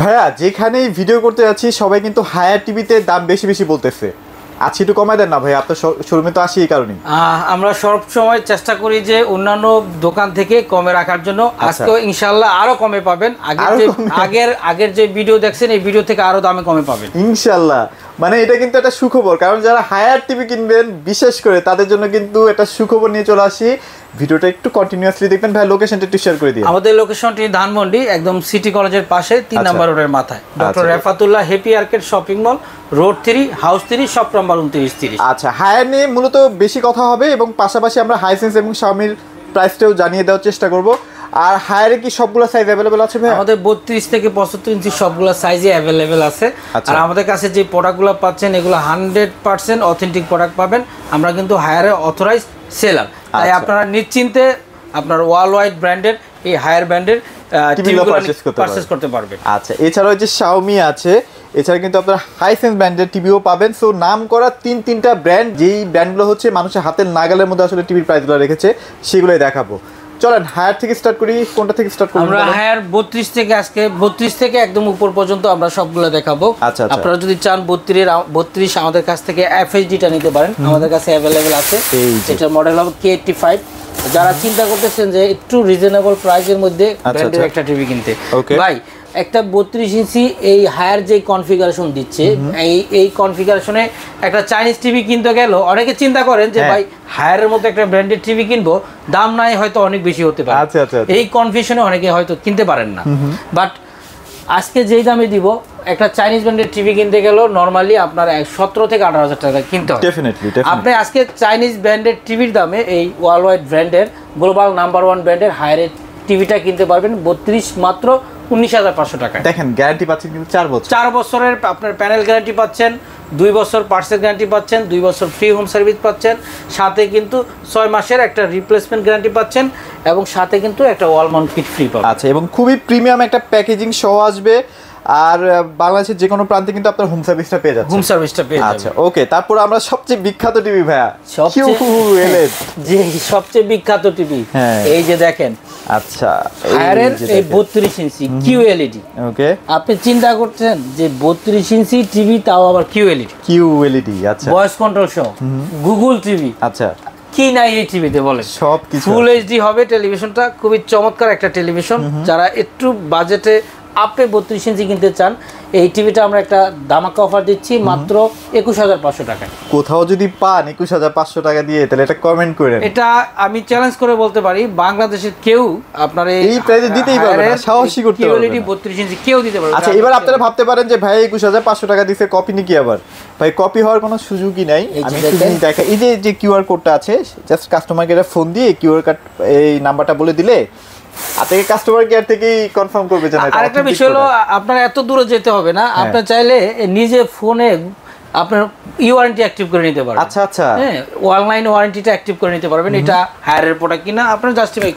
ভাইয়া যেখানেই ভিডিও করতে যাচ্ছি সবাই কিন্তু হায়ার টিভিতে দাম বেশি বেশি বলতেছে। আচ্ছা একটু কমায় দেন না ভাই, আপনার শোরুমে তো আসি এই কারণেই। আমরা সব সময় চেষ্টা করি যে অন্যান্য দোকান থেকে কমে রাখার জন্য। আজকে ইনশাআল্লাহ আরো কমে পাবেন। আগের যে ভিডিও দেখছেন এই ভিডিও থেকে আরো দামে কমে পাবেন ইনশাআল্লাহ। মানে এটা কিন্তু একটা সুখবর, কারণ যারা হায়ার টিভি কিনবেন বিশেষ করে তাদের জন্য কিন্তু একটা সুখবর নিয়ে চলে আসি। ভিডিওটা একটু কন্টিনিউয়াসলি দেখবেন। ভাই লোকেশনটা একটু শেয়ার করে দিন। আমাদের লোকেশনটি ধানমন্ডি, একদম সিটি কলেজের পাশে 3 নম্বর রোডের মাথায়, doctor Refatullah happy arcade shopping mall, road 3, house 3, shop number 2930। আচ্ছা, হায়ার নিয়ে মূলত বেশি কথা হবে এবং পাশাপাশি আমরা হাইসেন্স এবং শাওমির প্রাইসটাও জানিয়ে দেওয়ার চেষ্টা করব। আর হায়ারে কি সবগুলো সাইজ अवेलेबल আছে ভাই? আমাদের 32 থেকে 75 ইঞ্চি সবগুলো সাইজে अवेलेबल আছে। আর আমাদের কাছে যে প্রোডাক্টগুলো পাচ্ছেন এগুলো 100% অথেন্টিক প্রোডাক্ট পাবেন। আমরা কিন্তু হায়ারে অথরাইজ সেলার, তাই আপনারা নিশ্চিন্তে আপনার ওয়ার্ল্ড ওয়াইড ব্র্যান্ডের এই হায়ার ব্র্যান্ডের টিভিগুলো পারচেজ করতে পারবেন। আচ্ছা, এছাড়াও যে শাওমি আছে, এছাড়া কিন্তু আপনারা হাইসেন্স ব্র্যান্ডের টিভিও পাবেন। সো নাম করা তিনটা ব্র্যান্ড, যেই ব্র্যান্ডগুলো হচ্ছে মানুষের হাতের নাগালের মধ্যে আসলে টিভির প্রাইসগুলো রেখেছে, সেগুলোই দেখাবো। চলেন হায়ার থেকে স্টার্ট করি। কোনটা থেকে স্টার্ট করব? আমরা হায়ার 32 থেকে আজকে 32 থেকে একদম উপর পর্যন্ত আমরা সবগুলো দেখাবো। আচ্ছা, আপনারা যদি চান 32 আমাদের কাছ থেকে এফএইচডিটা নিতে পারেন, আমাদের কাছে अवेलेबल আছে। এটা মডেল হবে K85। যারা চিন্তা করতেছেন যে একটু রিজনেবল প্রাইসের মধ্যে ব্র্যান্ডের একটা টিভি কিনতে, ভাই একটা 32 ইঞ্চি এই হায়ার যে কনফিগারেশন দিচ্ছে, এই কনফিগারেশনে একটা চাইনিজ টিভি কিনতে গেল অনেকে চিন্তা করেন যে ভাই হায়ারের মতো একটা ব্র্যান্ডেড টিভি কিনবো, দাম নাই হয়তো অনেক বেশি হতে পারে। এই কনফিউশনে অনেকে হয়তো কিনতে পারেন না। বাট আজকে যেই দামে দিব, একটা চাইনিজ ব্র্যান্ডের টিভি কিনতে গেল নরমালি আপনার 17 থেকে 18,000 টাকা কিনতে হয়। আপনি আজকে চাইনিজ ব্র্যান্ডের টিভির দামে এই ওয়ার্ল্ড ওয়াইড ব্র্যান্ডের গ্লোবাল নাম্বার 1 ব্র্যান্ডের হায়ারের টিভিটা কিনতে পারবেন 32 মাত্র 19,500 টাকা। দেখেন গ্যারান্টি পাচ্ছেন কিন্তু 4 বছর। 4 বছরের আপনার প্যানেল গ্যারান্টি পাচ্ছেন, 2 বছর পার্টসের গ্যারান্টি পাচ্ছেন, 2 বছর ফ্রি হোম সার্ভিস পাচ্ছেন, সাথে কিন্তু 6 মাসের একটা রিপ্লেসমেন্ট গ্যারান্টি পাচ্ছেন এবং সাথে কিন্তু একটা ওয়াল মাউন্ট কিট ফ্রি পাবেন। আচ্ছা, এবং খুবই প্রিমিয়াম একটা প্যাকেজিং সহ আসবে। আর বাংলাদেশের যে কোনো প্রান্তে কিন্তু আপনার হোম সার্ভিসটা পেয়ে যাচ্ছে। হোম সার্ভিসটা পেয়ে যাবেন। আচ্ছা ওকে, তারপর আমরা সবচেয়ে বিখ্যাত টিভি ভাইয়া, যে সবচেয়ে বিখ্যাত টিভি এই যে দেখেন। আচ্ছা, হায়ারের এই 32 ইঞ্চি কিউএলইডি। ওকে, আপনি চিন্তা করছেন যে 32 ইঞ্চি টিভি, তাও আবার কিউএলইডি। আচ্ছা, ভয়েস কন্ট্রোল সহ, গুগল টিভি। আচ্ছা, কি নাই এই টিভিতে বলেন? সব কিছু। ফুল এইচডি হবে টেলিভিশনটা, খুবই চমৎকার একটা টেলিভিশন। যারা একটু বাজেটে আপনি 32 ইঞ্চি কিনতে চান, এই টিভিটা আমরা একটা দামাকা অফার দিচ্ছি মাত্র 21,500 টাকায়। কোথাও যদি পান 21,500 টাকা দিয়ে, তাহলে এটা কমেন্ট করেন। এটা আমি চ্যালেঞ্জ করে বলতে পারি বাংলাদেশের কেউ আপনার এই প্রাইসে দিতেই পারবে না, সাহসী করতে পারবে না। 32 ইঞ্চি কেউ দিতে পারবে না। আচ্ছা, এবার আপনারা ভাবতে পারেন যে ভাই 21,500 টাকা দিছে, কপি নাকি? আবার ভাই কপি হওয়ার কোনো সুযোগই নাই। আমি শুধু দেখা, এই যে কিউআর কোডটা আছে, জাস্ট কাস্টমার কেয়ারে ফোন দিয়ে কিউআর কোড এই নাম্বারটা বলে দিলে আপনাকে কাস্টমার কেয়ার থেকেই কনফার্ম করবে যে না। আরেকটা বিষয় হলো, আপনার এত দূরে যেতে হবে না। আপনি চাইলে নিজে ফোনে আপনার ওয়ারেন্টি অ্যাক্টিভ করে নিতে পারবেন। আচ্ছা আচ্ছা, হ্যাঁ, অনলাইন ওয়ারেন্টিটা অ্যাক্টিভ করে নিতে পারবেন। এটা হায়ারের প্রোডাক্ট কিনা আপনারা জাস্টিফাই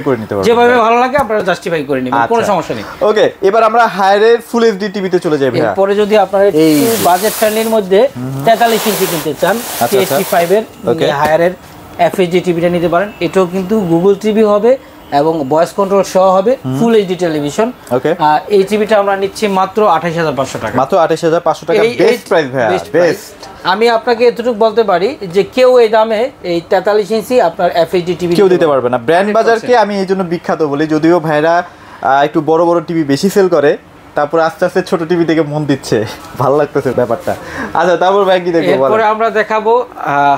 করে নিতে পারবেন। যেভাবে ভালো লাগে আপনারা জাস্টিফাই করে নেবেন, কোনো সমস্যা নেই। ওকে, এবার আমরা হায়ারের ফুল এইচডি টিভিতে চলে যাই ভাই। পরে যদি আপনারা এই বাজেট ফ্রেন্ডলির মধ্যে 43 ইঞ্চি কিনতে চান, K85 এর হায়ারের এফএইচডি টিভিটা নিতে পারেন। এটাও কিন্তু গুগল টিভি হবে এবং ভয়েস কন্ট্রোল সহ হবে, ফুল এইচডি টেলিভিশন। এই টিভিটা আমরা নিচ্ছি মাত্র 28,500 টাকা। মাত্র 28,500 টাকা, বেস্ট প্রাইস ভাই, বেস্ট। আমি আপনাকে এতটুকু বলতে পারি যে কেউ এই দামে এই 43 ইঞ্চি আপনার এফএইচডি টিভি কেউ দিতে পারবে না। ব্র্যান্ড বাজারকে আমি এই জন্য বিখ্যাত বলি, যদিও ভাইরা একটু বড় বড় টিভি বেশি সেল করে, তারপর আস্তে আস্তে ছোট টিভি থেকে মন দিচ্ছে, ভালো লাগতেছে ব্যাপারটা। আচ্ছা, তারপর ভাই কি দেখবো? এরপরে আমরা দেখাবো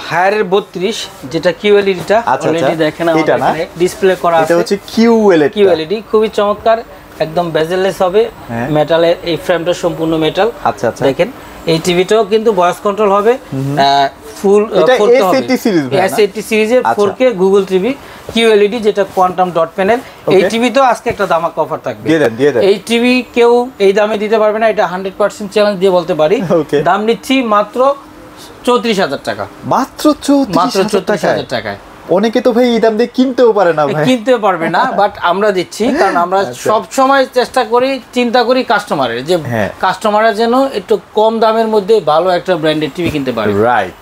হায়ারের 32, যেটা কিউএলইডিটা অলরেডি দেখেন আমাদের এখানে ডিসপ্লে করা আছে। এটা হচ্ছে কিউএলইডি, খুবই চমৎকার, একদম বেজেললেস হবে, মেটালের এই ফ্রেমটা সম্পূর্ণ মেটাল। আচ্ছা আচ্ছা, দেখেন এই টিভিটাও কিন্তু ভয়েস কন্ট্রোল হবে, ফুল S80 সিরিজের 4K গুগল টিভি কিউএলইডি, যেটা কোয়ান্টাম ডট প্যানেল। এই টিভি তো আজকে একটা দামাকা অফার থাকবে। এই টিভি কেউ এই দামে দিতে পারবে না, এটা 100% চ্যালেঞ্জ দিয়ে বলতে পারি। দাম নিচ্ছি মাত্র 34,000 টাকা। মাত্র 34,000 টাকায়। অনেকে তো ভাই এই দাম দিয়ে কিনতেও পারে না, ভাই কিনতে পারবে না, বাট আমরা দিচ্ছি, কারণ আমরা সব সময় চেষ্টা করি, চিন্তা করি কাস্টমারের, যে কাস্টমাররা যেন একটু কম দামের মধ্যে ভালো একটা ব্র্যান্ডেড টিভি কিনতে পারে। রাইট।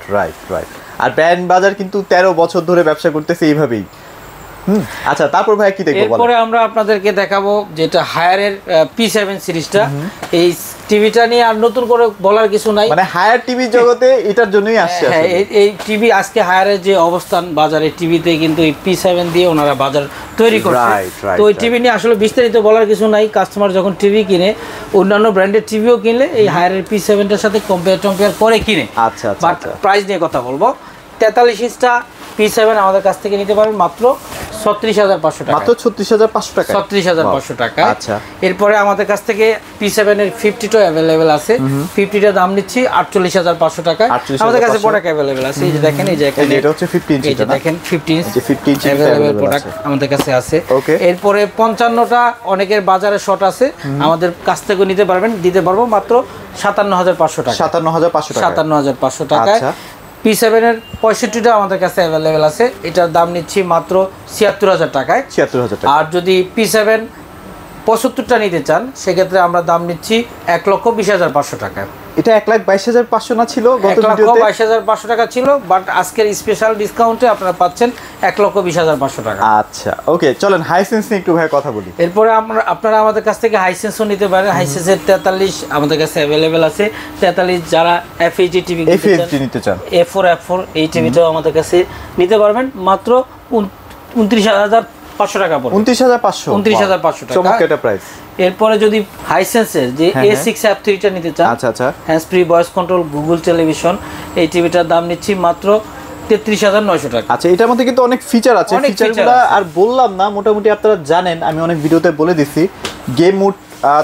আর ব্র্যান্ড বাজার কিন্তু 13 বছর ধরে ব্যবসা করতেছে এইভাবেই। আচ্ছা তারপর ভাই কি দেখবো বলেন? এরপরে আমরা আপনাদেরকে দেখাবো যেটা হায়ারের P7 সিরিজটা। এই টিভিটা নিয়ে আর নতুন করে বলার কিছু নাই, মানে হায়ার টিভি জগতে এটার জন্যই আসছে। হ্যাঁ, এই টিভি আজকে হায়ারের যে অবস্থান বাজারে টিভিতে, কিন্তু এই P7 দিয়ে ওনারা বাজার তৈরি করছে। তো ওই টিভি নিয়ে আসলে বিস্তারিত বলার কিছু নাই। কাস্টমার যখন টিভি কিনে, অন্যান্য ব্র্যান্ডের টিভিও কিনলে এই হায়ারের P7টার সাথে কম্পেয়ার করে কিনে। আচ্ছা আচ্ছা। বাট প্রাইস নিয়ে কথা বলবো, 43 ইঞ্চটা P7 আমাদের কাছ থেকে নিতে পারবেন মাত্র 36,500 টাকা। মাত্র 36,500 টাকা, 36,500 টাকা। আচ্ছা, এরপরে আমাদের কাছ থেকে P7 এর 52 अवेलेबल আছে। 50টা দাম নিচ্ছি 48,500 টাকা। আমাদের কাছে প্রোডাক্ট अवेलेबल আছে, এই যে দেখেন, এই যে এখানে এটা হচ্ছে 50 ইঞ্চি, এই যে দেখেন 50 ইঞ্চি 50 ইঞ্চি अवेलेबल প্রোডাক্ট আমাদের কাছে আছে। এরপরে 55টা অনেকের বাজারে শর্ট আছে, আমাদের কাছ থেকে নিতে পারবেন, দিতে পারবো মাত্র 57,500 টাকা। 57,500 টাকা, 57,500 টাকায়। P7 এর 65টা আমাদের কাছে अवेलेबल আছে, এটার দাম নিচ্ছি মাত্র 76,000 টাকায়। 76,000 টাকা। আর যদি P7 75টা নিতে চান, সেক্ষেত্রে আমরা দাম নিচ্ছি 1,20,500 টাকা। এটা 1,22,500 না ছিল গত ভিডিওতে? 1,22,500 টাকা ছিল, বাট আজকের স্পেশাল ডিসকাউন্টে আপনারা পাচ্ছেন 1,20,500 টাকা। আচ্ছা ওকে, চলেন হাইসেন্স নিয়ে একটু ভাই কথা বলি। এরপরে আপনারা আমাদের কাছ থেকে হাইসেন্সও নিতে পারেন। হাইসেন্সের 43 আমাদের কাছে अवेलेबल আছে। 43 যারা FHD টিভি নিতে চান, A4 এই টিভিটাও আমাদের কাছে নিতে পারবেন মাত্র 29,500 টাকা পড়বে। 29,500 টাকা, চমৎকার একটা প্রাইস। এরপরে যদি হাইসেন্সের যে A6 F3টা নিতে চান, আচ্ছা আচ্ছা, hands free voice control Google television, এই টিভিটার দাম নিচ্ছি মাত্র 33,900 টাকা। আচ্ছা, এটার মধ্যে কিন্তু অনেক ফিচার আছে, ফিচারগুলো আর বললাম না, মোটামুটি আপনারা জানেন, আমি অনেক ভিডিওতে বলে দিছি। গেম মোড,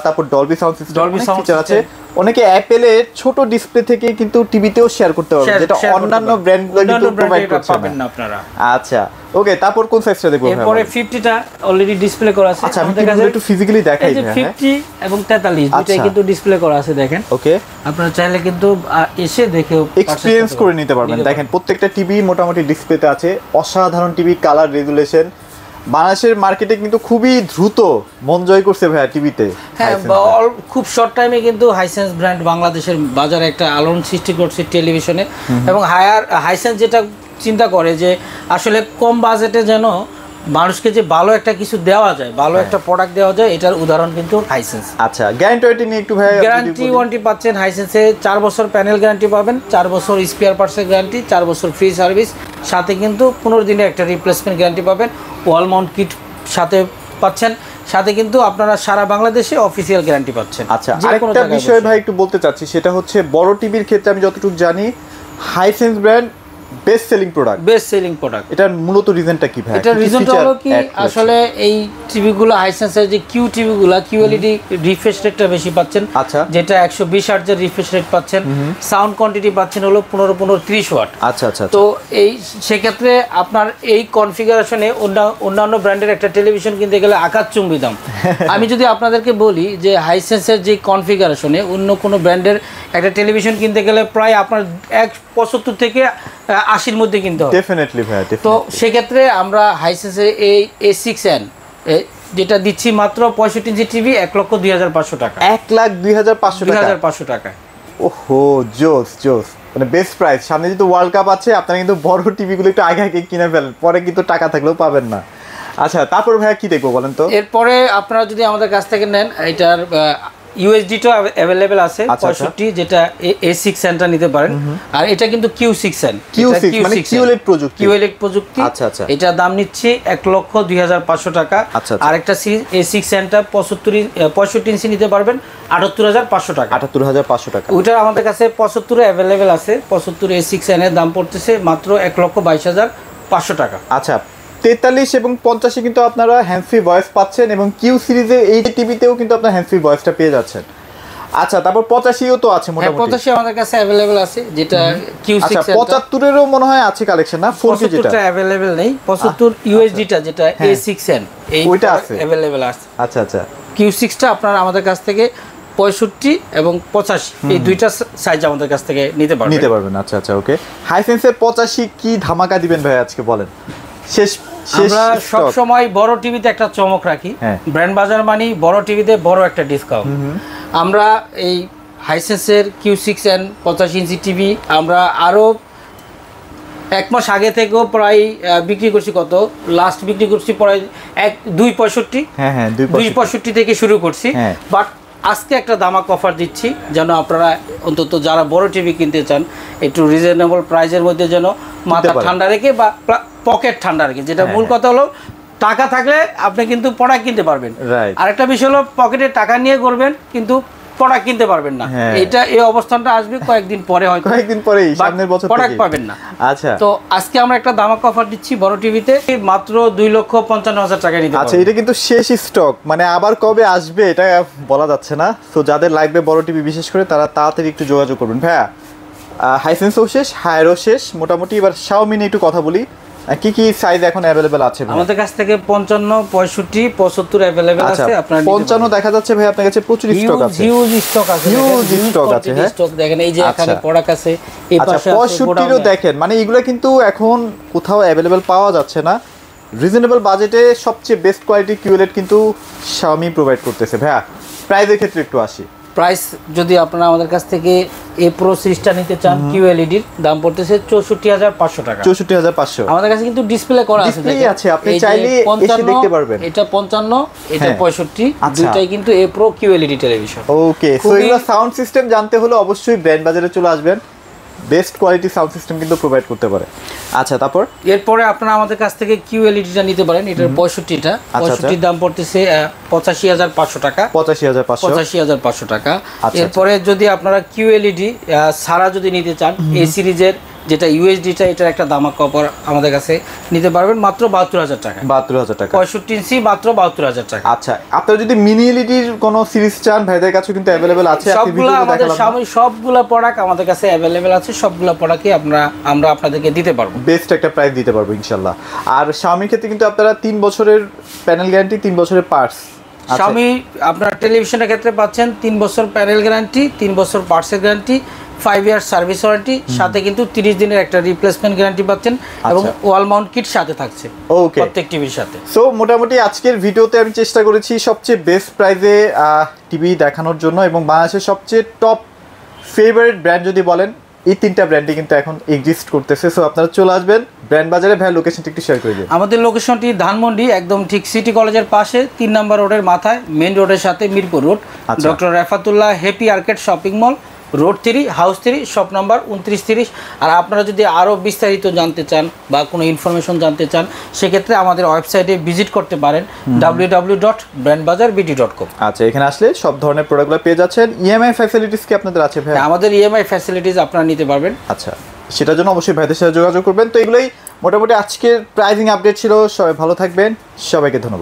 তারপর ডলবি সাউন্ড সিস্টেম, অনেক ফিচার আছে। অনেকে অ্যাপেলের ছোট ডিসপ্লে থেকে কিন্তু টিভিতেও শেয়ার করতে পারবেন, যেটা অন্যান্য ব্র্যান্ডগুলো কিন্তু প্রোভাইড করছে না আপনারা। আচ্ছা ওকে, তারপর কোন সাইজটা দেখব? এরপরে 50টা অলরেডি ডিসপ্লে করা আছে। আচ্ছা, আমি একটু ফিজিক্যালি দেখাই। এই যে 50 এবং 43 দুটোই কিন্তু ডিসপ্লে করা আছে, দেখেন। ওকে, আপনারা চাইলে কিন্তু এসে দেখেও এক্সপেরিয়েন্স করে নিতে পারবেন। দেখেন প্রত্যেকটা টিভি মোটামুটি ডিসপ্লেতে আছে, অসাধারণ টিভি, কালার রেজুলেশন। বাংলাদেশের মার্কেটে কিন্তু খুবই দ্রুত মন জয় করছে ভাইয়া টিভিতে। হ্যাঁ, খুব শর্ট টাইমে কিন্তু হাইসেন্স ব্র্যান্ড বাংলাদেশের বাজারে একটা আলোড়ন সৃষ্টি করছে টেলিভিশনে। এবং হাইসেন্স যেটা চিন্তা করে যে আসলে কম বাজেটে যেন মানুষকে যে ভালো একটা কিছু দেওয়া যায়, ভালো একটা প্রোডাক্ট দেওয়া যায়, এটার উদাহরণ কিন্তু হাইসেন্স। আচ্ছা, গ্যারান্টি ওয়ারেন্টি নিয়ে একটু ভাই। গ্যারান্টি ওয়ারেন্টি পাচ্ছেন হাইসেন্সে 4 বছর প্যানেল গ্যারান্টি পাবেন, 4 বছর স্পেয়ার পার্টসের গ্যারান্টি, 4 বছর ফ্রি সার্ভিস, সাথে কিন্তু 15 দিনের একটা রিপ্লেসমেন্ট গ্যারান্টি পাবেন। ওয়াল মাউন্ট কিট সাথে পাচ্ছেন, সাথে কিন্তু আপনারা সারা বাংলাদেশে অফিসিয়াল গ্যারান্টি পাচ্ছেন। আচ্ছা, আরেকটা বিষয় ভাই একটু বলতে চাচ্ছি, সেটা হচ্ছে বড় টিভির ক্ষেত্রে আমি যতটুকু জানি Hisense brand best selling product. এটার মূলত রিজনটা কি ভাই? এটার রিজনটা হলো কি, আসলে এই টিভিগুলো হাইসেন্সের যে কিউ টিভিগুলো, কিউএলইডি রিফ্রেশ রেটটা বেশি পাচ্ছেন। আচ্ছা, যেটা 120 হার্টজের রিফ্রেশ রেট পাচ্ছেন। সাউন্ড কোয়ান্টিটি পাচ্ছেন হলো 15-30 ওয়াট। আচ্ছা আচ্ছা। তো এই সেক্ষেত্রে আপনার এই কনফিগারেশনে অন্যান্য ব্র্যান্ডের একটা টেলিভিশন কিনতে গেলে আকাশচুম্বী দাম। আমি যদি আপনাদেরকে বলি যে হাইসেন্সের যে কনফিগারেশনে অন্য কোনো ব্র্যান্ডের একটা টেলিভিশন কিনতে গেলে প্রায় আপনার 75 থেকে 80-র মধ্যে কিনতে হবে ডেফিনেটলি ভাই। তো সেক্ষেত্রে আমরা হাইসেন্সের এই A6N যেটা দিচ্ছি মাত্র 65 ইঞ্চি টিভি 1,02,500 টাকা। 1,02,500 টাকা। ওহো, জোস জোস, মানে বেস্ট প্রাইস। সামনে যেহেতু ওয়ার্ল্ড কাপ আছে, আপনারা কিন্তু বড় টিভিগুলো একটু আগে কিনে ফেলেন, পরে কিন্তু টাকা থাকলেও পাবেন না। আচ্ছা, তারপর ভাইয়া কি দেখবো বলেন তো? এরপরে আপনারা যদি আমাদের কাছ থেকে নেন, এটার ইউএসডি-টা अवेलेबल আছে 65, যেটা A6N-টা নিতে পারেন। আর এটা কিন্তু Q6N, মানে QLED প্রযুক্তি। আচ্ছা আচ্ছা, এটা দাম নিচ্ছি 1,02,500 টাকা। আর একটা A6N-টা 65 ইঞ্চি নিতে পারবেন 78,500 টাকা। 78,500 টাকা। ওইটা আমাদের কাছে 75 अवेलेबल আছে। 75 A6N এর দাম পড়তেছে মাত্র 1,22,500 টাকা। আচ্ছা, 43 এবং 85 কিন্তু আপনারা হ্যান্ডফ্রি ভয়েস পাচ্ছেন, এবং কিউ সিরিজের এই টিভিতেও কিন্তু আপনারা হ্যান্ডফ্রি ভয়েসটা পেয়ে যাচ্ছেন। আচ্ছা, তারপর 85ও তো আছে মোটামুটি। 85 আমাদের কাছে अवेलेबल আছে, যেটা Q6। আচ্ছা, 75 এরও মনে হয় আছে কালেকশন, না 4K যেটা? 75টা अवेलेबल নেই। 75 ইউএসডি-টা যেটা A6N, এই ওইটা আছে अवेलेबल আছে। আচ্ছা আচ্ছা। Q6টা আপনারা আমাদের কাছ থেকে 65 এবং 85 এই দুইটা সাইজ আমাদের কাছ থেকে নিতে পারবেন। আচ্ছা আচ্ছা, ওকে। হাইসেন্সের 85 কি ধামাকা দিবেন ভাই আজকে বলেন? আমরা সব সময় বড় টিভিতে একটা চমক রাখি, ব্র্যান্ড বাজার মানে বড় টিভিতে বড় একটা ডিসকাউন্ট। আমরা এই হাইসেন্সের Q6N 85 ইঞ্চি টিভি আমরা আরো এক মাস আগে থেকেও প্রায় বিক্রি করছি কত, লাস্ট বিক্রি করছি প্রায় 265। হ্যাঁ হ্যাঁ 265 থেকে শুরু করছি, বাট আজকে একটা দামাক অফার দিচ্ছি যেন আপনারা অন্তত যারা বড় টিভি কিনতে চান একটু রিজনেবল প্রাইসের মধ্যে যেন মাথা ঠান্ডা রেখে বা পকেট ঠান্ডা রেখে, যেটা মূল কথা হলো টাকা থাকলে আপনি কিন্তু প্রোডাক্ট কিনতে পারবেন, আরেকটা বিষয় হলো পকেটে টাকা নিয়ে করবেন কিন্তু প্রোডাক্ট কিনতে পারবেন না। এটা এই অবস্থানটা আসবে কয়েকদিন পরে, হয়তো কয়েকদিন পরেই সামনের বছর প্রোডাক্ট পাবেন না। আচ্ছা, তো আজকে আমরা একটা দামাক অফার দিচ্ছি বড় টিভিতে মাত্র 2,55,000 টাকা নিতে পারবেন। আচ্ছা, এটা কিন্তু শেষ স্টক, মানে আবার কবে আসবে এটা বলা যাচ্ছে না। তো যাদের লাগবে বড় টিভি বিশেষ করে তারা তাড়াতাড়ি একটু যোগাযোগ করবেন। ভাইয়া হাইসেন্সও শেষ, হায়ারও শেষ, মোটামুটি এবার শাওমি নিয়ে একটু কথা বলি, কি কি সাইজ এখন अवेलेबल আছে? আমাদের কাছ থেকে 55, 65, 75 अवेलेबल আছে। আপনারা 55 দেখা যাচ্ছে ভাই আপনার কাছে প্রচুর স্টক আছে, হিউজ স্টক আছে, হিউজ স্টক আছে। হ্যাঁ, স্টক দেখেন, এই যে এখানে প্রোডাক্ট আছে, এই পাশে আছে 65 ও দেখেন, মানে এগুলো কিন্তু এখন কোথাও अवेलेबल পাওয়া যাচ্ছে না। রিজনেবল বাজেটে সবচেয়ে বেস্ট কোয়ালিটি কিউএলইডি কিন্তু Xiaomi প্রোভাইড করতেছে। ভাইয়া প্রাইসের ক্ষেত্রে একটু আসি। প্রাইস যদি আপনারা আমাদের কাছ থেকে এ প্রো সিরিজটা নিতে চান, কিউএলইডির দাম পড়তেছে 64,500 টাকা। 64,500। আমাদের কাছে কিন্তু ডিসপ্লে করা আছে, ডিসপ্লে আছে, আপনি চাইলে এসে দেখতে পারবেন। এটা 55, এটা 65, দুইটাই কিন্তু এ প্রো কিউএলইডি টেলিভিশন। ওকে, সো এগুলা সাউন্ড সিস্টেম জানতে হলে অবশ্যই ব্র্যান্ড বাজারে চলে আসবেন, বেস্ট কোয়ালিটি সাউন্ড সিস্টেম কিন্তু প্রোভাইড করতে পারে। আচ্ছা, তারপর এরপরে আপনারা আমাদের কাছ থেকে কিউএলইডিটা নিতে পারেন, এটার 65টা, 65 দাম পড়তেছে 85,500 টাকা। 85,500 টাকা। এরপরে যদি আপনারা কিউএলইডি সারা যদি নিতে চান, এই সিরিজের যেটা ইউএসডিটা, এটার একটা দামাক অফার আমাদের কাছে নিতে পারবেন মাত্র 72,000 টাকা। 72,000 টাকা। 65 ইঞ্চি মাত্র 72,000 টাকা। আচ্ছা, আপনারা যদি মিনি এলইডির কোন সিরিজ চান, ভাইদের কাছে কিন্তু अवेलेबल আছে। সবগুলো আমাদের সামনে সবগুলো প্রোডাক্ট আমাদের কাছে अवेलेबल আছে, সবগুলো প্রোডাক্টই আমরা আপনাদেরকে দিতে পারবো, বেস্ট একটা প্রাইস দিতে পারবো ইনশাআল্লাহ। আর Xiaomi ক্ষেত্রে কিন্তু আপনারা 3 বছরের প্যানেল গ্যারান্টি, 3 বছরের পার্টস। Xiaomi আপনার টেলিভিশনের ক্ষেত্রে পাচ্ছেন 3 বছর প্যানেল গ্যারান্টি, 3 বছর পার্টসের গ্যারান্টি, 5 ইয়ার সার্ভিস ওয়ারেন্টি, সাথে কিন্তু 30 দিনের একটা রিপ্লেসমেন্ট গ্যারান্টি পাচ্ছেন, এবং ওয়াল মাউন্ট কিট সাথে থাকছে প্রত্যেক টিভির সাথে। সো মোটামুটি আজকের ভিডিওতে আমি চেষ্টা করেছি সবচেয়ে বেস্ট প্রাইসে টিভি দেখানোর জন্য, এবং বাংলাদেশের সবচেয়ে টপ ফেভারিট ব্র্যান্ড যদি বলেন, এই 3টা ব্র্যান্ডই কিন্তু এখন এক্সিস্ট করতেছে। সো আপনারা চলে আসবেন ব্র্যান্ড বাজারে। ভাই লোকেশনটা একটু শেয়ার করে দিন। আমাদের লোকেশনটি ধানমন্ডি, একদম ঠিক সিটি কলেজের পাশে 3 নম্বর রোডের মাথায়, মেইন রোডের সাথে Mirpur road, doctor Refatullah happy arcade shopping mall, road 3, house 3, shop number 2930। আর আপনারা যদি আরও বিস্তারিত জানতে চান বা কোনো ইনফরমেশন জানতে চান, সেক্ষেত্রে আমাদের ওয়েবসাইটে ভিজিট করতে পারেন www.brandbazarbd.com। আচ্ছা, এখানে আসলে সব ধরনের প্রোডাক্টগুলো পেয়ে যাচ্ছেন। ইএমআই ফ্যাসিলিটিস কি আপনাদের আছে ভাই? আমাদের ইএমআই ফ্যাসিলিটিস আপনারা নিতে পারবেন। আচ্ছা, সেটার জন্য অবশ্যই ভাইদের সাথে যোগাযোগ করবেন। তো এগুলোই মোটামুটি আজকের প্রাইজিং আপডেট ছিল। সবাই ভালো থাকবেন, সবাইকে ধন্যবাদ।